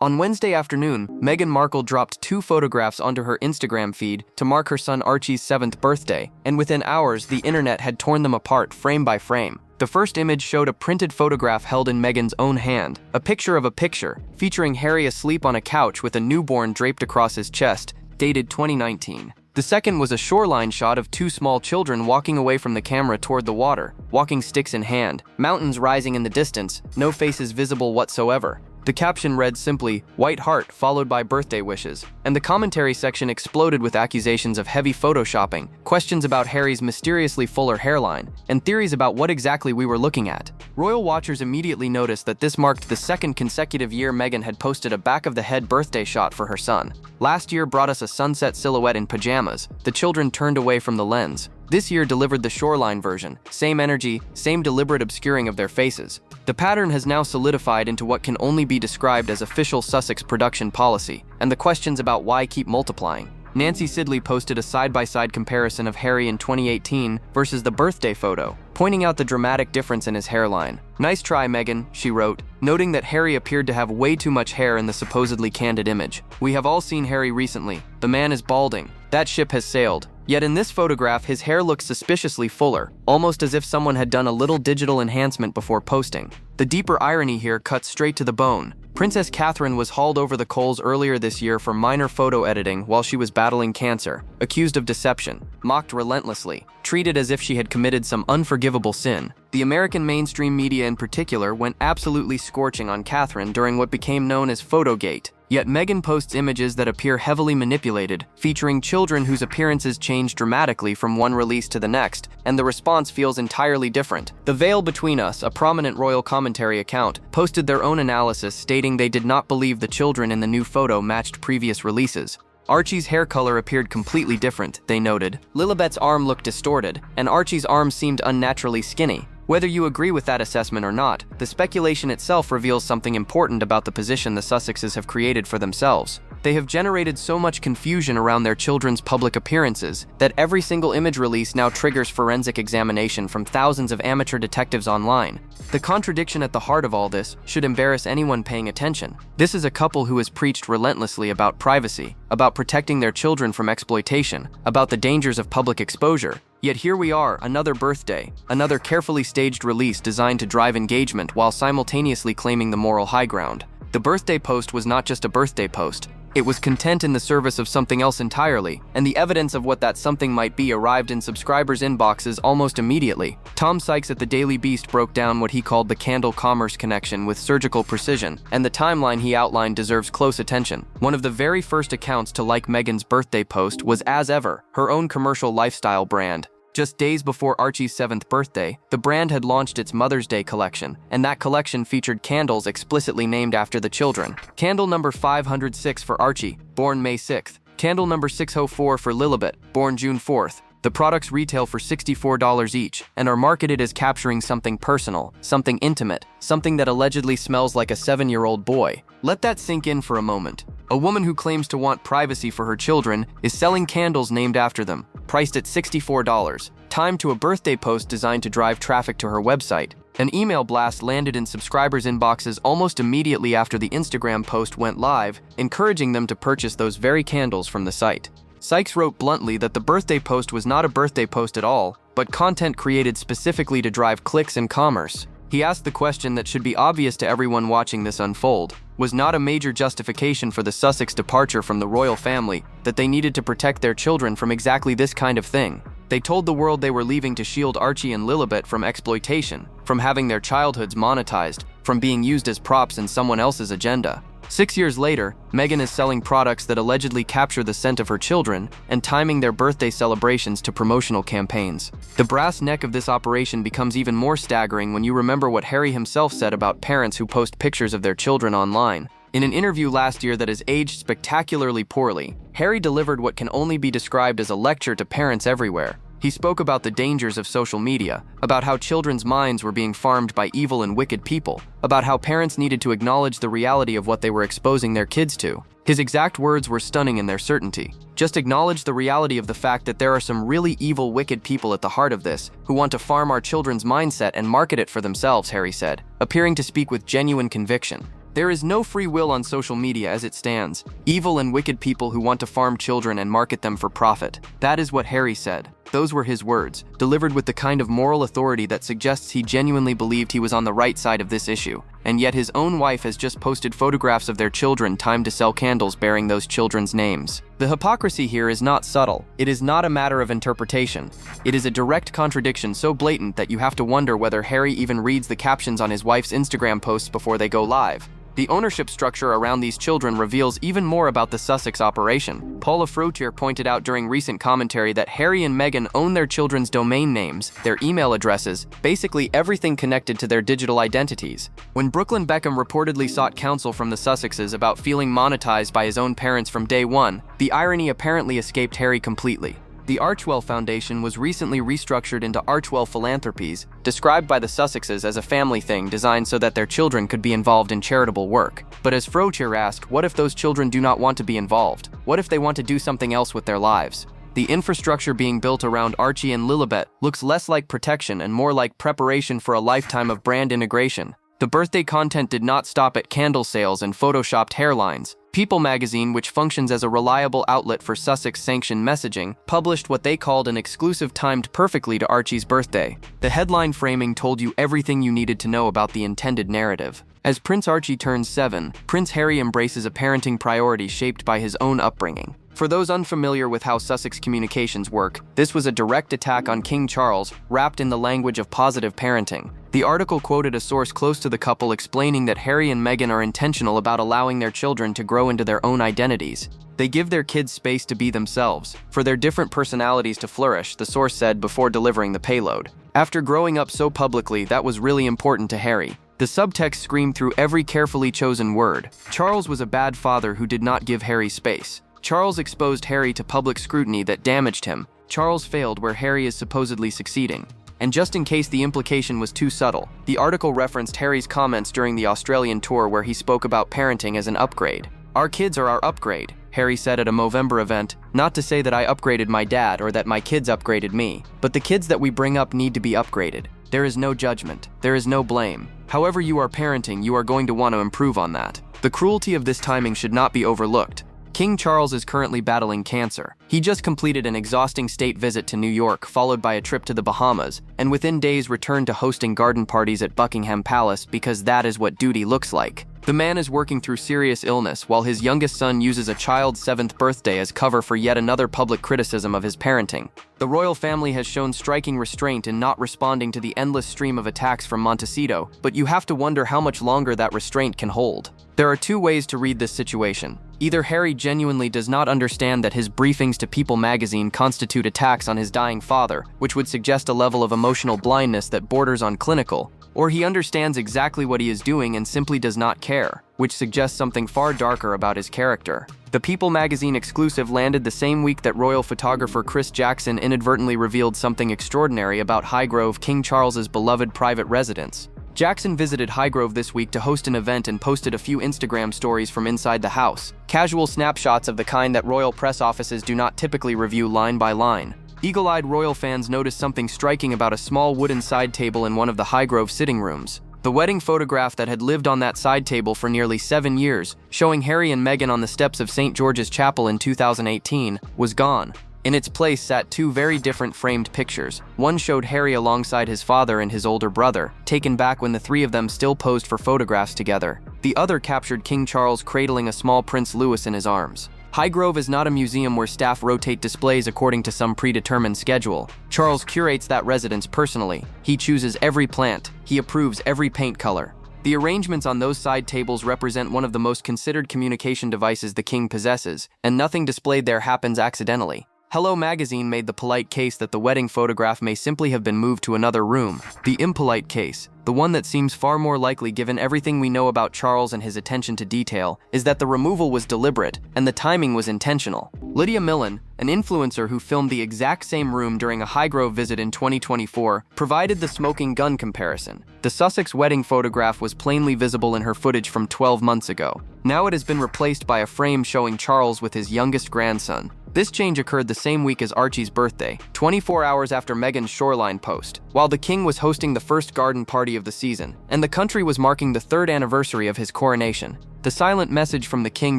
On Wednesday afternoon, Meghan Markle dropped 2 photographs onto her Instagram feed to mark her son Archie's 7th birthday, and within hours, the internet had torn them apart frame by frame. The first image showed a printed photograph held in Meghan's own hand, a picture of a picture, featuring Harry asleep on a couch with a newborn draped across his chest, dated 2019. The second was a shoreline shot of 2 small children walking away from the camera toward the water, walking sticks in hand, mountains rising in the distance, no faces visible whatsoever. The caption read simply, "White heart," followed by birthday wishes, and the commentary section exploded with accusations of heavy photoshopping, questions about Harry's mysteriously fuller hairline, and theories about what exactly we were looking at. Royal watchers immediately noticed that this marked the second consecutive year Meghan had posted a back-of-the-head birthday shot for her son. Last year brought us a sunset silhouette in pajamas, the children turned away from the lens. This year delivered the shoreline version, same energy, same deliberate obscuring of their faces. The pattern has now solidified into what can only be described as official Sussex production policy, and the questions about why keep multiplying. Nancy Sidley posted a side-by-side comparison of Harry in 2018 versus the birthday photo, pointing out the dramatic difference in his hairline. "Nice try, Meghan," she wrote, noting that Harry appeared to have way too much hair in the supposedly candid image. "We have all seen Harry recently. The man is balding. That ship has sailed." Yet in this photograph, his hair looks suspiciously fuller, almost as if someone had done a little digital enhancement before posting. The deeper irony here cuts straight to the bone. Princess Catherine was hauled over the coals earlier this year for minor photo editing while she was battling cancer, accused of deception, mocked relentlessly, treated as if she had committed some unforgivable sin. The American mainstream media in particular went absolutely scorching on Catherine during what became known as Photogate. Yet Meghan posts images that appear heavily manipulated, featuring children whose appearances change dramatically from one release to the next, and the response feels entirely different. The Veil Between Us, a prominent royal commentary account, posted their own analysis stating they did not believe the children in the new photo matched previous releases. Archie's hair color appeared completely different, they noted. Lilibet's arm looked distorted, and Archie's arm seemed unnaturally skinny. Whether you agree with that assessment or not, the speculation itself reveals something important about the position the Sussexes have created for themselves. They have generated so much confusion around their children's public appearances that every single image release now triggers forensic examination from thousands of amateur detectives online. The contradiction at the heart of all this should embarrass anyone paying attention. This is a couple who has preached relentlessly about privacy, about protecting their children from exploitation, about the dangers of public exposure. Yet here we are, another birthday, another carefully staged release designed to drive engagement while simultaneously claiming the moral high ground. The birthday post was not just a birthday post. It was content in the service of something else entirely, and the evidence of what that something might be arrived in subscribers' inboxes almost immediately. Tom Sykes at the Daily Beast broke down what he called the candle commerce connection with surgical precision, and the timeline he outlined deserves close attention. One of the very first accounts to like Meghan's birthday post was As Ever, her own commercial lifestyle brand. Just days before Archie's 7th birthday, the brand had launched its Mother's Day collection, and that collection featured candles explicitly named after the children. Candle number 506 for Archie, born May 6th. Candle number 604 for Lilibet, born June 4th. The products retail for $64 each and are marketed as capturing something personal, something intimate, something that allegedly smells like a 7-year-old boy. Let that sink in for a moment. A woman who claims to want privacy for her children is selling candles named after them, priced at $64, timed to a birthday post designed to drive traffic to her website. An email blast landed in subscribers' inboxes almost immediately after the Instagram post went live, encouraging them to purchase those very candles from the site. Sykes wrote bluntly that the birthday post was not a birthday post at all, but content created specifically to drive clicks and commerce. He asked the question that should be obvious to everyone watching this unfold. Was not a major justification for the Sussex departure from the royal family that they needed to protect their children from exactly this kind of thing? They told the world they were leaving to shield Archie and Lilibet from exploitation, from having their childhoods monetized, from being used as props in someone else's agenda. 6 years later, Meghan is selling products that allegedly capture the scent of her children and timing their birthday celebrations to promotional campaigns. The brass neck of this operation becomes even more staggering when you remember what Harry himself said about parents who post pictures of their children online. In an interview last year that has aged spectacularly poorly, Harry delivered what can only be described as a lecture to parents everywhere. He spoke about the dangers of social media, about how children's minds were being farmed by evil and wicked people, about how parents needed to acknowledge the reality of what they were exposing their kids to. His exact words were stunning in their certainty. Just acknowledge the reality of the fact that there are some really evil, wicked people at the heart of this, who want to farm our children's mindset and market it for themselves, Harry said, appearing to speak with genuine conviction. There is no free will on social media as it stands. Evil and wicked people who want to farm children and market them for profit. That is what Harry said. Those were his words, delivered with the kind of moral authority that suggests he genuinely believed he was on the right side of this issue. And yet his own wife has just posted photographs of their children timed to sell candles bearing those children's names. The hypocrisy here is not subtle. It is not a matter of interpretation. It is a direct contradiction so blatant that you have to wonder whether Harry even reads the captions on his wife's Instagram posts before they go live. The ownership structure around these children reveals even more about the Sussex operation. Paula Froutier pointed out during recent commentary that Harry and Meghan own their children's domain names, their email addresses, basically everything connected to their digital identities. When Brooklyn Beckham reportedly sought counsel from the Sussexes about feeling monetized by his own parents from day one, the irony apparently escaped Harry completely. The Archwell Foundation was recently restructured into Archwell Philanthropies, described by the Sussexes as a family thing designed so that their children could be involved in charitable work. But as Froutier asked, what if those children do not want to be involved? What if they want to do something else with their lives? The infrastructure being built around Archie and Lilibet looks less like protection and more like preparation for a lifetime of brand integration. The birthday content did not stop at candle sales and photoshopped hairlines. People magazine, which functions as a reliable outlet for Sussex-sanctioned messaging, published what they called an exclusive timed perfectly to Archie's birthday. The headline framing told you everything you needed to know about the intended narrative. As Prince Archie turns 7, Prince Harry embraces a parenting priority shaped by his own upbringing. For those unfamiliar with how Sussex communications work, this was a direct attack on King Charles, wrapped in the language of positive parenting. The article quoted a source close to the couple explaining that Harry and Meghan are intentional about allowing their children to grow into their own identities. They give their kids space to be themselves, for their different personalities to flourish, the source said before delivering the payload. After growing up so publicly, that was really important to Harry. The subtext screamed through every carefully chosen word. Charles was a bad father who did not give Harry space. Charles exposed Harry to public scrutiny that damaged him. Charles failed where Harry is supposedly succeeding. And just in case the implication was too subtle, the article referenced Harry's comments during the Australian tour where he spoke about parenting as an upgrade. "Our kids are our upgrade," Harry said at a Movember event, "not to say that I upgraded my dad or that my kids upgraded me, but the kids that we bring up need to be upgraded. There is no judgment. There is no blame. However you are parenting, you are going to want to improve on that." The cruelty of this timing should not be overlooked. King Charles is currently battling cancer. He just completed an exhausting state visit to New York, followed by a trip to the Bahamas, and within days returned to hosting garden parties at Buckingham Palace because that is what duty looks like. The man is working through serious illness while his youngest son uses a child's 7th birthday as cover for yet another public criticism of his parenting. The royal family has shown striking restraint in not responding to the endless stream of attacks from Montecito, but you have to wonder how much longer that restraint can hold. There are two ways to read this situation. Either Harry genuinely does not understand that his briefings to People magazine constitute attacks on his dying father, which would suggest a level of emotional blindness that borders on clinical, or he understands exactly what he is doing and simply does not care, which suggests something far darker about his character. The People magazine exclusive landed the same week that royal photographer Chris Jackson inadvertently revealed something extraordinary about Highgrove, King Charles's beloved private residence. Jackson visited Highgrove this week to host an event and posted a few Instagram stories from inside the house, casual snapshots of the kind that royal press offices do not typically review line by line. Eagle-eyed royal fans noticed something striking about a small wooden side table in one of the Highgrove sitting rooms. The wedding photograph that had lived on that side table for nearly 7 years, showing Harry and Meghan on the steps of St. George's Chapel in 2018, was gone. In its place sat two very different framed pictures. One showed Harry alongside his father and his older brother, taken back when the three of them still posed for photographs together. The other captured King Charles cradling a small Prince Louis in his arms. Highgrove is not a museum where staff rotate displays according to some predetermined schedule. Charles curates that residence personally. He chooses every plant. He approves every paint color. The arrangements on those side tables represent one of the most considered communication devices the king possesses, and nothing displayed there happens accidentally. Hello magazine made the polite case that the wedding photograph may simply have been moved to another room. The impolite case, the one that seems far more likely given everything we know about Charles and his attention to detail, is that the removal was deliberate and the timing was intentional. Lydia Millen, an influencer who filmed the exact same room during a Highgrove visit in 2024, provided the smoking gun comparison. The Sussex wedding photograph was plainly visible in her footage from 12 months ago. Now it has been replaced by a frame showing Charles with his youngest grandson. This change occurred the same week as Archie's birthday, 24 hours after Meghan's shoreline post, while the king was hosting the first garden party of the season, and the country was marking the 3rd anniversary of his coronation. The silent message from the king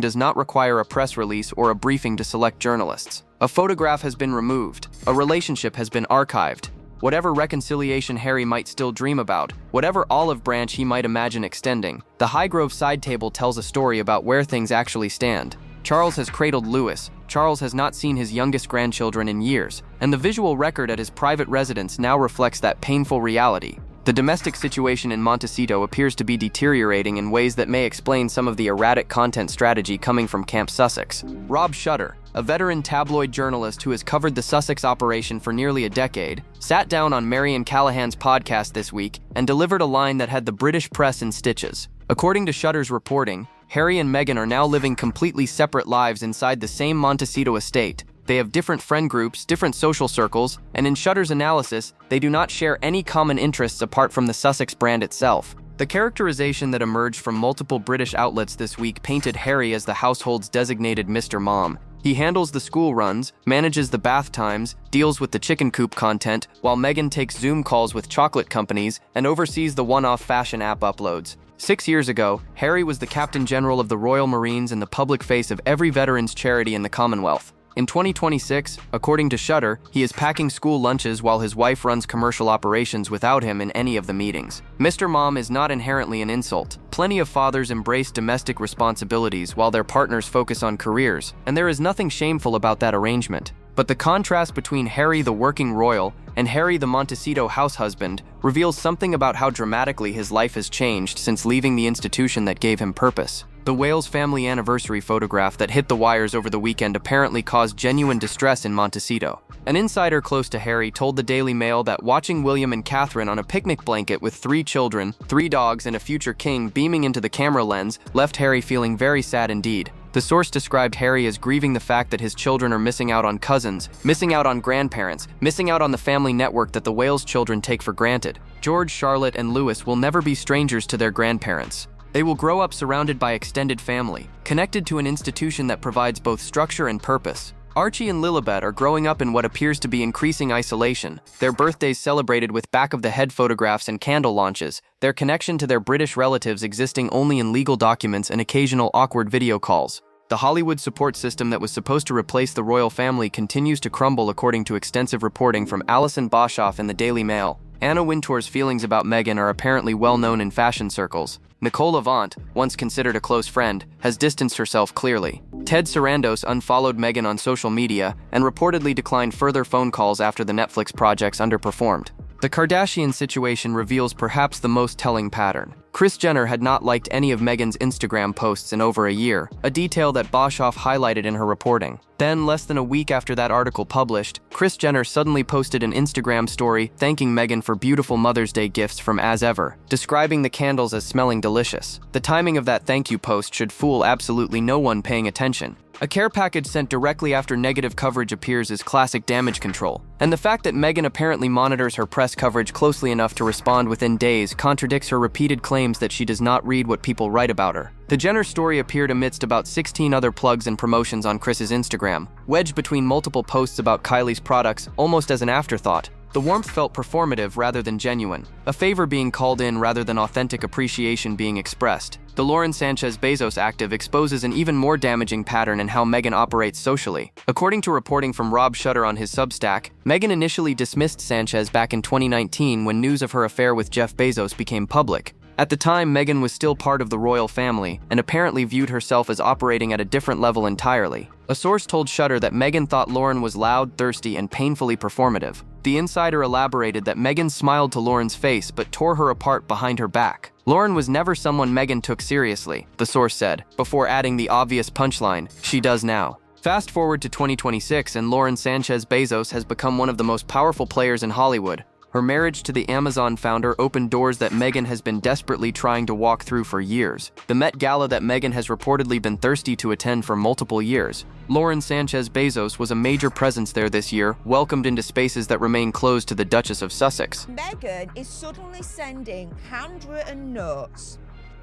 does not require a press release or a briefing to select journalists. A photograph has been removed. A relationship has been archived. Whatever reconciliation Harry might still dream about, whatever olive branch he might imagine extending, the Highgrove side table tells a story about where things actually stand. Charles has cradled Louis. Charles has not seen his youngest grandchildren in years, and the visual record at his private residence now reflects that painful reality. The domestic situation in Montecito appears to be deteriorating in ways that may explain some of the erratic content strategy coming from Camp Sussex. Rob Shutter, a veteran tabloid journalist who has covered the Sussex operation for nearly a decade, sat down on Marian Callahan's podcast this week and delivered a line that had the British press in stitches. According to Shutter's reporting, Harry and Meghan are now living completely separate lives inside the same Montecito estate. They have different friend groups, different social circles, and in Shutter's analysis, they do not share any common interests apart from the Sussex brand itself. The characterization that emerged from multiple British outlets this week painted Harry as the household's designated Mr. Mom. He handles the school runs, manages the bath times, deals with the chicken coop content, while Meghan takes Zoom calls with chocolate companies and oversees the one-off fashion app uploads. 6 years ago, Harry was the Captain General of the Royal Marines and the public face of every veterans charity in the Commonwealth. In 2026, according to Shutter, he is packing school lunches while his wife runs commercial operations without him in any of the meetings. Mr. Mom is not inherently an insult. Plenty of fathers embrace domestic responsibilities while their partners focus on careers, and there is nothing shameful about that arrangement. But the contrast between Harry the working royal and Harry the Montecito house husband reveals something about how dramatically his life has changed since leaving the institution that gave him purpose. The Wales family anniversary photograph that hit the wires over the weekend apparently caused genuine distress in Montecito. An insider close to Harry told the Daily Mail that watching William and Catherine on a picnic blanket with 3 children, 3 dogs, and a future king beaming into the camera lens left Harry feeling very sad indeed. The source described Harry as grieving the fact that his children are missing out on cousins, missing out on grandparents, missing out on the family network that the Wales children take for granted. George, Charlotte, and Louis will never be strangers to their grandparents. They will grow up surrounded by extended family, connected to an institution that provides both structure and purpose. Archie and Lilibet are growing up in what appears to be increasing isolation, their birthdays celebrated with back-of-the-head photographs and candle launches, their connection to their British relatives existing only in legal documents and occasional awkward video calls. The Hollywood support system that was supposed to replace the royal family continues to crumble according to extensive reporting from Alison Boshoff in the Daily Mail. Anna Wintour's feelings about Meghan are apparently well known in fashion circles. Nicole Avant, once considered a close friend, has distanced herself clearly. Ted Sarandos unfollowed Meghan on social media and reportedly declined further phone calls after the Netflix projects underperformed. The Kardashian situation reveals perhaps the most telling pattern. Kris Jenner had not liked any of Meghan's Instagram posts in over a year, a detail that Boshoff highlighted in her reporting. Then, less than a week after that article published, Kris Jenner suddenly posted an Instagram story thanking Meghan for beautiful Mother's Day gifts from As Ever, describing the candles as smelling delicious. The timing of that thank you post should fool absolutely no one paying attention. A care package sent directly after negative coverage appears is classic damage control, and the fact that Meghan apparently monitors her press coverage closely enough to respond within days contradicts her repeated claims that she does not read what people write about her. The Jenner story appeared amidst about 16 other plugs and promotions on Kris's Instagram, wedged between multiple posts about Kylie's products almost as an afterthought. The warmth felt performative rather than genuine, a favor being called in rather than authentic appreciation being expressed. The Lauren Sanchez Bezos active exposes an even more damaging pattern in how Meghan operates socially. According to reporting from Rob Shutter on his Substack, Meghan initially dismissed Sanchez back in 2019 when news of her affair with Jeff Bezos became public. At the time, Meghan was still part of the royal family and apparently viewed herself as operating at a different level entirely. A source told Shutter that Meghan thought Lauren was loud, thirsty, and painfully performative. The insider elaborated that Meghan smiled to Lauren's face but tore her apart behind her back. Lauren was never someone Meghan took seriously, the source said, before adding the obvious punchline, she does now. Fast forward to 2026 and Lauren Sanchez Bezos has become one of the most powerful players in Hollywood. Her marriage to the Amazon founder opened doors that Meghan has been desperately trying to walk through for years. The Met Gala that Meghan has reportedly been thirsty to attend for multiple years. Lauren Sanchez Bezos was a major presence there this year, welcomed into spaces that remain closed to the Duchess of Sussex. Meghan is suddenly sending handwritten notes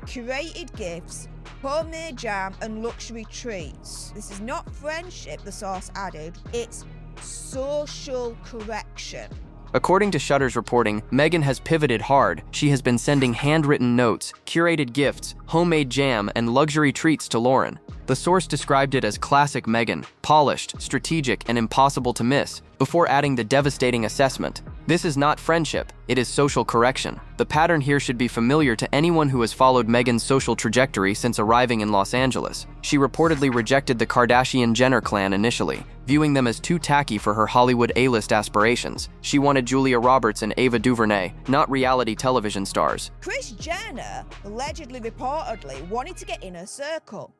curated gifts, homemade jam and luxury treats. This is not friendship, the source added, it's social correction. According to Shutter's reporting, Meghan has pivoted hard. She has been sending handwritten notes, curated gifts, homemade jam, and luxury treats to Lauren. The source described it as classic Meghan, polished, strategic, and impossible to miss, before adding the devastating assessment. This is not friendship, it is social correction. The pattern here should be familiar to anyone who has followed Meghan's social trajectory since arriving in Los Angeles. She reportedly rejected the Kardashian-Jenner clan initially, viewing them as too tacky for her Hollywood A-list aspirations. She wanted Julia Roberts and Ava DuVernay, not reality television stars. Kris Jenner reportedly wanted to get in her circle.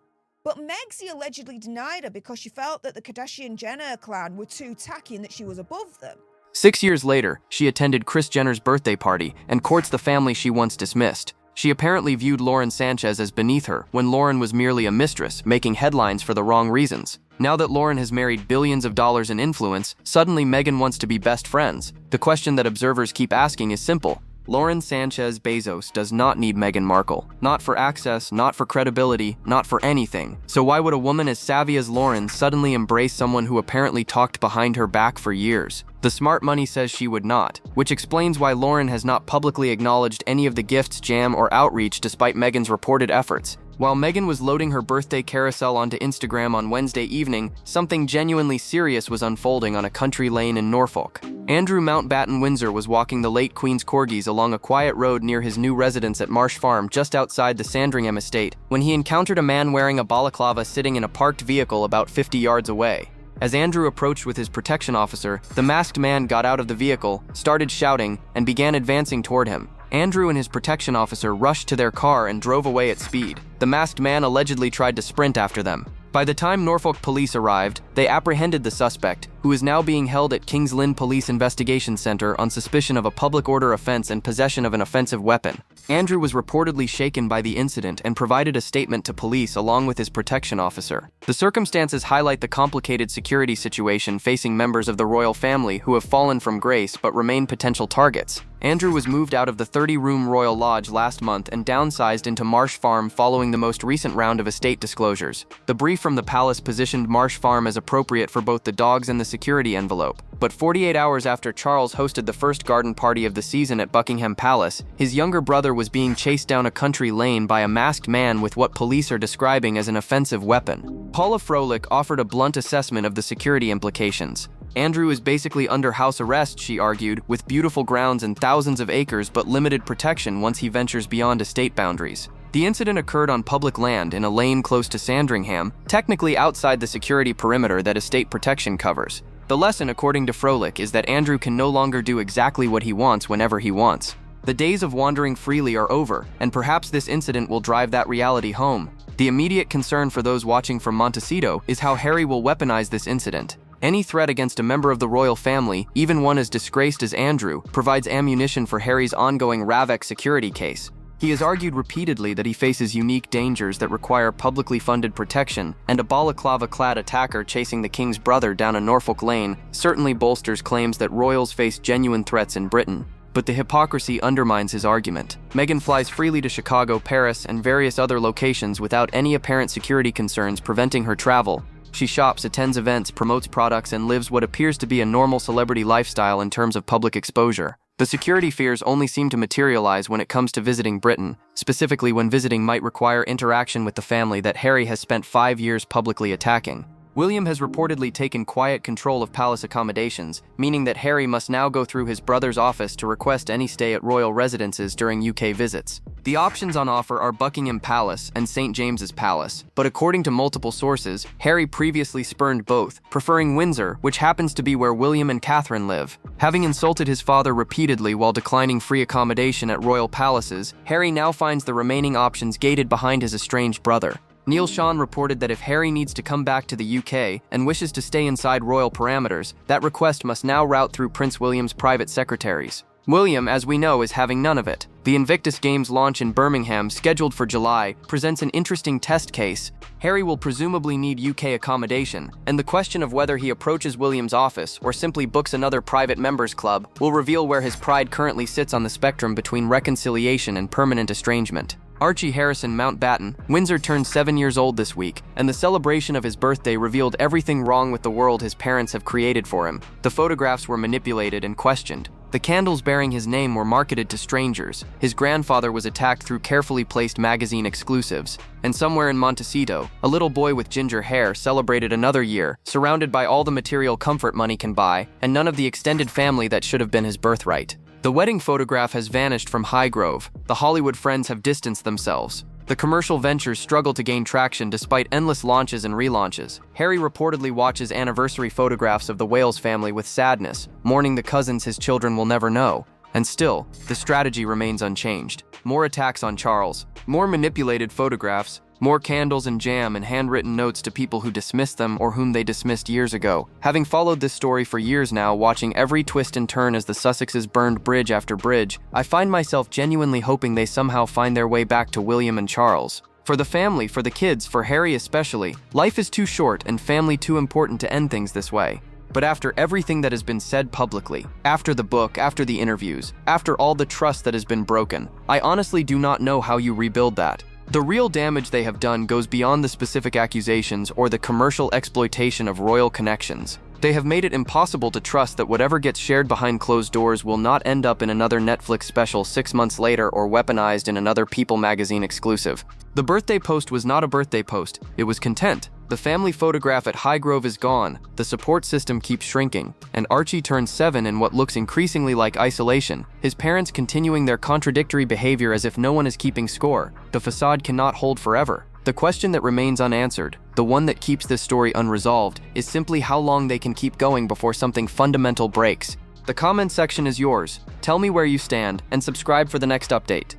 But Megxie allegedly denied her because she felt that the Kardashian-Jenner clan were too tacky and that she was above them. 6 years later, she attended Kris Jenner's birthday party and courts the family she once dismissed. She apparently viewed Lauren Sanchez as beneath her when Lauren was merely a mistress, making headlines for the wrong reasons. Now that Lauren has married billions of dollars in influence, suddenly Meghan wants to be best friends. The question that observers keep asking is simple. Lauren Sanchez Bezos does not need Meghan Markle. Not for access, not for credibility, not for anything. So why would a woman as savvy as Lauren suddenly embrace someone who apparently talked behind her back for years? The smart money says she would not, which explains why Lauren has not publicly acknowledged any of the gifts, jam, or outreach despite Meghan's reported efforts. While Meghan was loading her birthday carousel onto Instagram on Wednesday evening, something genuinely serious was unfolding on a country lane in Norfolk. Andrew Mountbatten Windsor was walking the late Queen's corgis along a quiet road near his new residence at Marsh Farm just outside the Sandringham estate when he encountered a man wearing a balaclava sitting in a parked vehicle about 50 yards away. As Andrew approached with his protection officer, the masked man got out of the vehicle, started shouting, and began advancing toward him. Andrew and his protection officer rushed to their car and drove away at speed. The masked man allegedly tried to sprint after them. By the time Norfolk police arrived, they apprehended the suspect, who is now being held at Kings Lynn Police Investigation Center on suspicion of a public order offense and possession of an offensive weapon. Andrew was reportedly shaken by the incident and provided a statement to police along with his protection officer. The circumstances highlight the complicated security situation facing members of the royal family who have fallen from grace but remain potential targets. Andrew was moved out of the 30-room Royal Lodge last month and downsized into Marsh Farm following the most recent round of estate disclosures. The brief from the palace positioned Marsh Farm as appropriate for both the dogs and the security envelope. But 48 hours after Charles hosted the first garden party of the season at Buckingham Palace, his younger brother was being chased down a country lane by a masked man with what police are describing as an offensive weapon. Paula Froelich offered a blunt assessment of the security implications. Andrew is basically under house arrest, she argued, with beautiful grounds and thousands of acres but limited protection once he ventures beyond estate boundaries. The incident occurred on public land in a lane close to Sandringham, technically outside the security perimeter that estate protection covers. The lesson, according to Froelich, is that Andrew can no longer do exactly what he wants whenever he wants. The days of wandering freely are over, and perhaps this incident will drive that reality home. The immediate concern for those watching from Montecito is how Harry will weaponize this incident. Any threat against a member of the royal family, even one as disgraced as Andrew, provides ammunition for Harry's ongoing Ravec security case. He has argued repeatedly that he faces unique dangers that require publicly funded protection, and a balaclava-clad attacker chasing the king's brother down a Norfolk lane certainly bolsters claims that royals face genuine threats in Britain. But the hypocrisy undermines his argument. Meghan flies freely to Chicago, Paris, and various other locations without any apparent security concerns preventing her travel. She shops, attends events, promotes products, and lives what appears to be a normal celebrity lifestyle in terms of public exposure. The security fears only seem to materialize when it comes to visiting Britain, specifically when visiting might require interaction with the family that Harry has spent 5 years publicly attacking. William has reportedly taken quiet control of palace accommodations, meaning that Harry must now go through his brother's office to request any stay at royal residences during UK visits. The options on offer are Buckingham Palace and St. James's Palace, but according to multiple sources, Harry previously spurned both, preferring Windsor, which happens to be where William and Catherine live. Having insulted his father repeatedly while declining free accommodation at royal palaces, Harry now finds the remaining options gated behind his estranged brother. Neil Sean reported that if Harry needs to come back to the UK and wishes to stay inside royal parameters, that request must now route through Prince William's private secretaries. William, as we know, is having none of it. The Invictus Games launch in Birmingham, scheduled for July, presents an interesting test case. Harry will presumably need UK accommodation, and the question of whether he approaches William's office or simply books another private members club will reveal where his pride currently sits on the spectrum between reconciliation and permanent estrangement. Archie Harrison Mountbatten, Windsor turned 7 years old this week, and the celebration of his birthday revealed everything wrong with the world his parents have created for him. The photographs were manipulated and questioned. The candles bearing his name were marketed to strangers. His grandfather was attacked through carefully placed magazine exclusives. And somewhere in Montecito, a little boy with ginger hair celebrated another year, surrounded by all the material comfort money can buy, and none of the extended family that should have been his birthright. The wedding photograph has vanished from Highgrove. The Hollywood friends have distanced themselves. The commercial ventures struggle to gain traction despite endless launches and relaunches. Harry reportedly watches anniversary photographs of the Wales family with sadness, mourning the cousins his children will never know. And still, the strategy remains unchanged. More attacks on Charles, more manipulated photographs, more candles and jam and handwritten notes to people who dismissed them or whom they dismissed years ago. Having followed this story for years now, watching every twist and turn as the Sussexes burned bridge after bridge, I find myself genuinely hoping they somehow find their way back to William and Charles. For the family, for the kids, for Harry especially, life is too short and family too important to end things this way. But after everything that has been said publicly, after the book, after the interviews, after all the trust that has been broken, I honestly do not know how you rebuild that. The real damage they have done goes beyond the specific accusations or the commercial exploitation of royal connections. They have made it impossible to trust that whatever gets shared behind closed doors will not end up in another Netflix special 6 months later or weaponized in another People magazine exclusive. The birthday post was not a birthday post, it was content. The family photograph at Highgrove is gone, the support system keeps shrinking, and Archie turns 7 in what looks increasingly like isolation, his parents continuing their contradictory behavior as if no one is keeping score. The facade cannot hold forever. The question that remains unanswered, the one that keeps this story unresolved, is simply how long they can keep going before something fundamental breaks. The comment section is yours. Tell me where you stand, and subscribe for the next update.